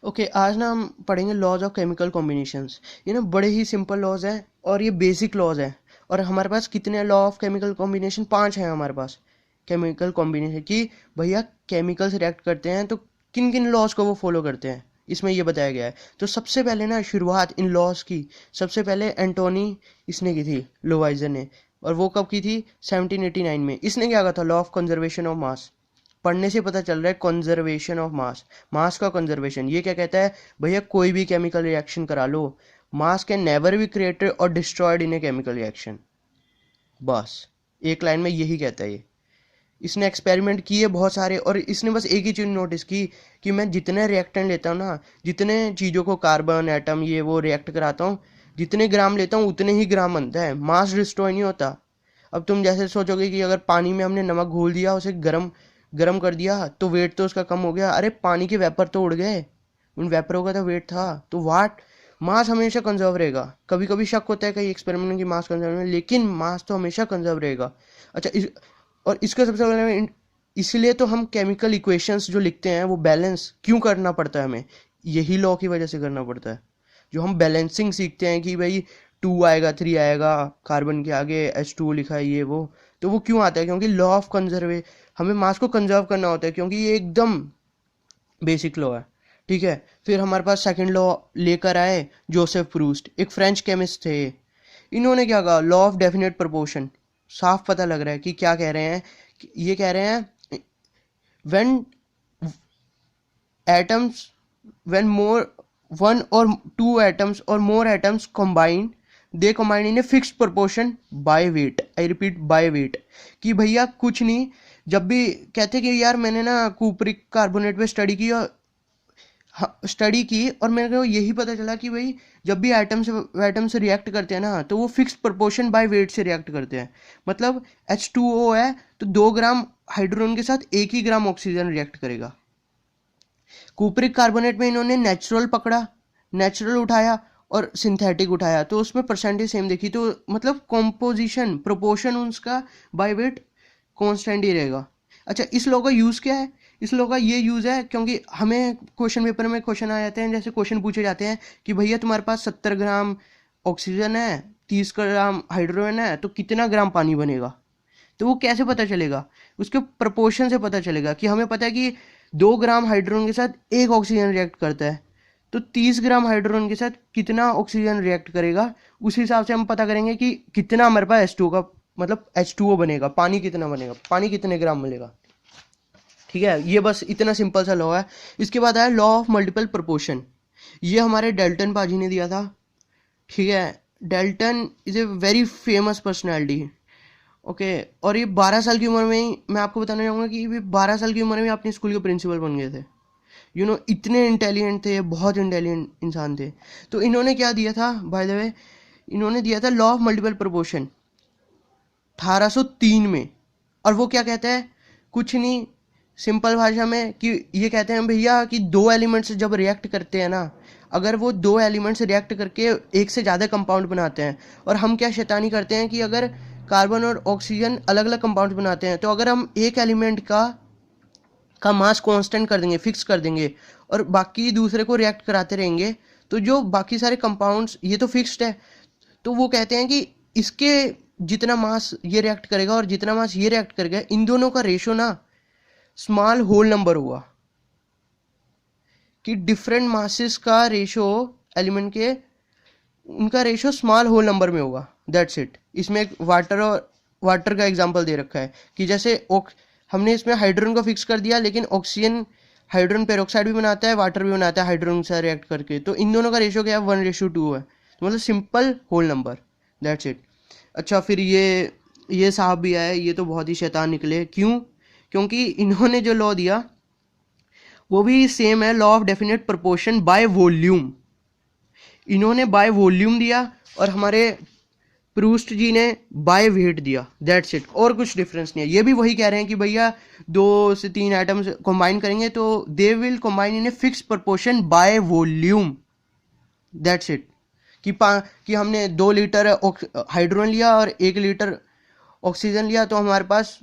Okay आज ना हम पढ़ेंगे लॉज ऑफ केमिकल कॉम्बिनेशंस। ये ना बड़े ही सिंपल लॉज हैं और ये बेसिक लॉज हैं। और हमारे पास कितने लॉ ऑफ केमिकल कॉम्बिनेशन? 5 हैं हमारे पास केमिकल कॉम्बिनेशन की। भैया केमिकल्स रिएक्ट करते हैं तो किन किन लॉज को वो फॉलो करते हैं, इसमें ये बताया गया है। तो सबसे पहले ना शुरुआत इन लॉज की सबसे पहले एंटोनी इसने की थी, लोवाइजर ने। और वो कब की थी? 1789 में। इसने क्या कहा था? Law of conservation of mass. पढ़ने से पता चल रहा है कंजर्वेशन ऑफ मास, मास का कंजर्वेशन। ये क्या कहता है? भैया कोई भी केमिकल रिएक्शन करा लो, mass can never be created और destroyed in a chemical reaction. बस एक लाइन में यही कहता है ये। इसने एक्सपेरिमेंट किए बहुत सारे और इसने बस एक ही चीज़ नोटिस की कि मैं जितने रिएक्टेंट लेता हूँ ना, जितने चीज़ों को कार्बन एटम ये वो रिएक्ट कराता हूँ, जितने ग्राम लेता हूँ उतने ही ग्राम बनता है, मास डिस्ट्रॉय नहीं होता। अब तुम जैसे सोचोगे कि अगर पानी में हमने नमक घोल दिया, उसे गरम गरम कर दिया तो वेट तो उसका कम हो गया। अरे पानी के वेपर तो उड़ गए, उन वेपरों का तो वेट था। तो वाट मास हमेशा कंजर्व रहेगा। कभी कभी शक होता है कई एक्सपेरिमेंट में कि मास कंजर्व है, लेकिन मास तो हमेशा कंजर्व रहेगा। अच्छा और इसका सबसे बड़ा इसलिए तो हम केमिकल इक्वेशंस जो लिखते हैं वो बैलेंस क्यों करना पड़ता है हमें? यही लॉ की वजह से करना पड़ता है। जो हम बैलेंसिंग सीखते हैं कि भाई 2 आएगा 3 आएगा, कार्बन के आगे H2 लिखा है ये वो, तो वो क्यों आता है? क्योंकि लॉ ऑफ कंजर्वे, हमें मास को कंजर्व करना होता है, क्योंकि ये एकदम बेसिक लॉ है। ठीक है, फिर हमारे पास सेकंड लॉ लेकर आए जोसेफ प्रूस्ट, एक फ्रेंच केमिस्ट थे। इन्होंने क्या कहा? Law of definite proportion. साफ पता लग रहा है कि क्या कह रहे हैं। ये कह रहे हैं when atoms when more one or two atoms or more atoms combine, they combine in a fixed proportion by weight. I repeat, by weight। कि भैया कुछ नहीं, जब भी कहते कि यार मैंने ना कुप्रिक कार्बोनेट पे स्टडी की और मेरे को यही पता चला कि भाई जब भी एटम से रिएक्ट करते हैं ना, तो वो फिक्स प्रोपोर्शन बाय वेट से रिएक्ट करते हैं। मतलब H2O है तो 2 ग्राम हाइड्रोजन के साथ 1 ही ग्राम ऑक्सीजन रिएक्ट करेगा। कुप्रिक कार्बोनेट में इन्होंने नेचुरल पकड़ा, नेचुरल उठाया और सिंथेटिक उठाया, तो उसमें परसेंटेज सेम देखी। तो मतलब कॉम्पोजिशन प्रोपोर्शन उसका बाय वेट कांस्टेंट ही रहेगा। अच्छा, इस लॉ का यूज़ क्या है? इस लॉ का ये यूज़ है क्योंकि हमें क्वेश्चन पेपर में क्वेश्चन आ जाते हैं, जैसे क्वेश्चन पूछे जाते हैं कि भैया तुम्हारे पास 70 ग्राम ऑक्सीजन है, 30 ग्राम हाइड्रोजन है, तो कितना ग्राम पानी बनेगा? तो वो कैसे पता चलेगा? उसके प्रपोर्शन से पता चलेगा। कि हमें पता है कि 2 ग्राम हाइड्रोजन के साथ 1 ऑक्सीजन रिएक्ट करता है, तो 30 ग्राम हाइड्रोजन के साथ कितना ऑक्सीजन रिएक्ट करेगा, उस हिसाब से हम पता करेंगे कि कितना हमारे पास H2 का मतलब H2O बनेगा, पानी कितना बनेगा, पानी कितने ग्राम मिलेगा। ठीक है, ये बस इतना सिंपल सा लॉ है। इसके बाद आया लॉ ऑफ मल्टीपल प्रोपोर्शन। ये हमारे डेल्टन पाजी ने दिया था। ठीक है, Dalton is a very famous personality. Okay, और ये 12 साल की उम्र में ही, मैं आपको बताना चाहूँगा कि ये 12 साल की उम्र में अपने स्कूल के प्रिंसिपल बन गए थे। इतने इंटेलिजेंट थे, बहुत इंटेलिजेंट इंसान थे। तो इन्होंने क्या दिया था बाय द वे? इन्होंने दिया था लॉ ऑफ मल्टीपल प्रोपोर्शन 1803 में। और वो क्या कहता है? कुछ नहीं, सिंपल भाषा में कि ये कहते हैं भैया कि दो एलिमेंट्स जब रिएक्ट करते हैं ना, अगर वो दो एलिमेंट्स रिएक्ट करके एक से ज़्यादा कंपाउंड बनाते हैं, और हम क्या शैतानी करते हैं कि अगर कार्बन और ऑक्सीजन अलग अलग कंपाउंड बनाते हैं, तो अगर हम एक एलिमेंट का मास कांस्टेंट कर देंगे, फिक्स कर देंगे, और बाकी दूसरे को रिएक्ट कराते रहेंगे, तो जो बाकी सारे कंपाउंड्स ये तो फिक्स्ड है, तो वो कहते हैं कि इसके जितना मास ये रिएक्ट करेगा और जितना मास ये रिएक्ट करेगा, इन दोनों का रेशो ना स्मॉल होल नंबर हुआ। कि डिफरेंट मासेस का रेशो एलिमेंट के, उनका रेशो स्मॉल होल नंबर में होगा। That's it. इसमें एक वाटर का एग्जांपल दे रखा है कि जैसे हमने इसमें हाइड्रोजन को फिक्स कर दिया, लेकिन ऑक्सीजन हाइड्रोजन पेरोक्साइड भी बनाता है, वाटर भी बनाता है हाइड्रोजन से रिएक्ट करके, तो इन दोनों का रेशो क्या है? 1:2 है। तो मतलब simple whole number. That's it. अच्छा, फिर ये साहब भी आए, ये तो बहुत ही शैतान निकले। क्यों? क्योंकि इन्होंने जो लॉ दिया वो भी सेम है, law of definite proportion by volume. इन्होंने बाय वॉल्यूम दिया और हमारे प्रूस्ट जी ने बाय वेट दिया। दैट्स इट, और कुछ डिफरेंस नहीं है। ये भी वही कह रहे हैं कि भैया 2 से 3 एटम्स कंबाइन करेंगे तो they will combine in a fix proportion by volume. That's it. कि हमने 2 लीटर हाइड्रोजन लिया और 1 लीटर ऑक्सीजन लिया, तो हमारे पास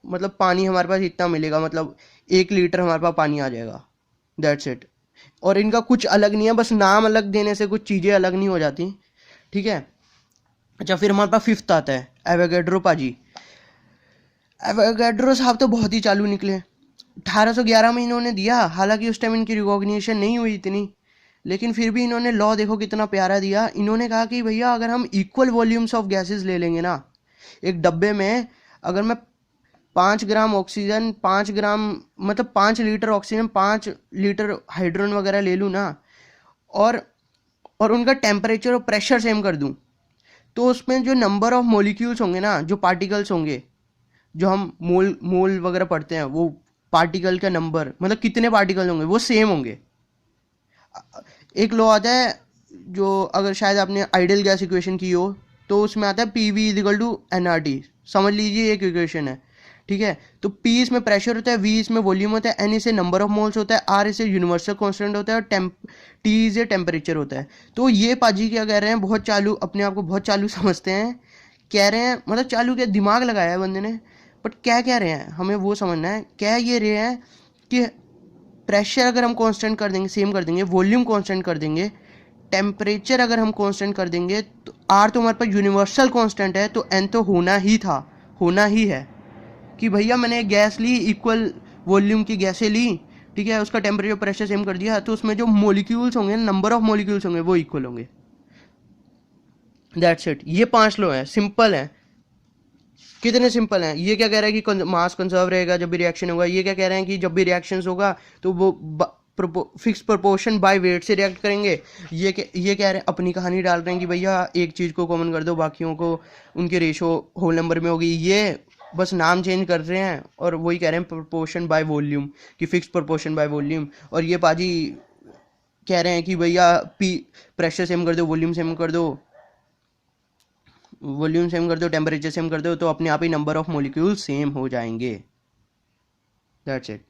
मतलब पानी हमारे पास इतना मिलेगा, मतलब 1 लीटर हमारे पास पानी आ जाएगा। That's it. और इनका कुछ अलग नहीं है, बस नाम अलग देने से कुछ चीज़ें अलग नहीं हो जाती, ठीक है। अच्छा, फिर हमारे पास फिफ्थ आता है एवोगैड्रो पाजी। एवोगैड्रो साहब तो बहुत ही चालू निकले। 1811 में इन्होंने दिया, हालांकि उस टाइम इनकी रिकॉग्निशन नहीं हुई इतनी, लेकिन फिर भी इन्होंने लॉ देखो कितना प्यारा दिया। इन्होंने कहा कि भैया अगर हम इक्वल वॉल्यूम्स ऑफ गैसेस ले लेंगे ना, एक डब्बे में अगर मैं 5 ग्राम ऑक्सीजन, 5 ग्राम मतलब 5 लीटर ऑक्सीजन, 5 लीटर हाइड्रोजन वगैरह ले लूँ ना, और उनका टेम्परेचर और प्रेशर सेम कर दूँ, तो उसमें जो नंबर ऑफ मॉलिक्यूल्स होंगे ना, जो पार्टिकल्स होंगे, जो हम मोल मोल वगैरह पढ़ते हैं, वो पार्टिकल का नंबर मतलब कितने पार्टिकल होंगे वो सेम होंगे। एक लॉ आता है जो, अगर शायद आपने आइडियल गैस इक्वेशन की हो, तो उसमें आता है P V is equal to N R T. समझ लीजिए एक इक्वेशन है, ठीक है। तो P इसमें प्रेशर होता है, V इसमें वॉल्यूम होता है, N इसे नंबर ऑफ मोल्स होता है, R इसे यूनिवर्सल कांस्टेंट होता है, और T इसे टेम्परेचर होता है। तो ये पाजी क्या कह रहे हैं, बहुत चालू, अपने आप को बहुत चालू समझते हैं, कह रहे हैं मतलब चालू क्या, दिमाग लगाया है बंदे ने, बट क्या कह रहे हैं हमें वो समझना है। कह ये रहे हैं कि प्रेशर अगर हम कांस्टेंट कर देंगे, सेम कर देंगे, वॉल्यूम कांस्टेंट कर देंगे, टेम्परेचर अगर हम कांस्टेंट कर देंगे, तो आर तो हमारे पास यूनिवर्सल कांस्टेंट है, तो एन तो होना ही था, होना ही है। कि भैया मैंने एक गैस ली, इक्वल वॉल्यूम की गैसें ली, ठीक है, उसका टेम्परेचर प्रेशर सेम कर दिया, तो उसमें जो मॉलिक्यूल्स होंगे, नंबर ऑफ मॉलिक्यूल्स होंगे, वो इक्वल होंगे। That's it. ये 5 लॉ हैं, सिंपल हैं। कितने सिंपल हैं। ये क्या कह रहा है कि मास कंजर्व रहेगा जब भी रिएक्शन होगा। ये क्या कह रहे हैं कि जब भी रिएक्शंस होगा तो वो फिक्स प्रोपोर्शन बाय वेट से रिएक्ट करेंगे। ये कह रहे हैं, अपनी कहानी डाल रहे हैं कि भैया एक चीज़ को कॉमन कर दो, बाकियों को उनके रेशो होल नंबर में होगी। ये बस नाम चेंज कर रहे हैं और वही कह रहे हैं प्रोपोर्शन बाय वॉल्यूम, कि फिक्स प्रोपोर्शन बाय वॉल्यूम। और ये पाजी कह रहे हैं कि भैया पी प्रेशर सेम कर दो, वॉल्यूम सेम कर दो, वॉल्यूम सेम कर दो, टेम्परेचर सेम कर दो, तो अपने आप ही नंबर ऑफ मॉलिक्यूल सेम हो जाएंगे। That's it.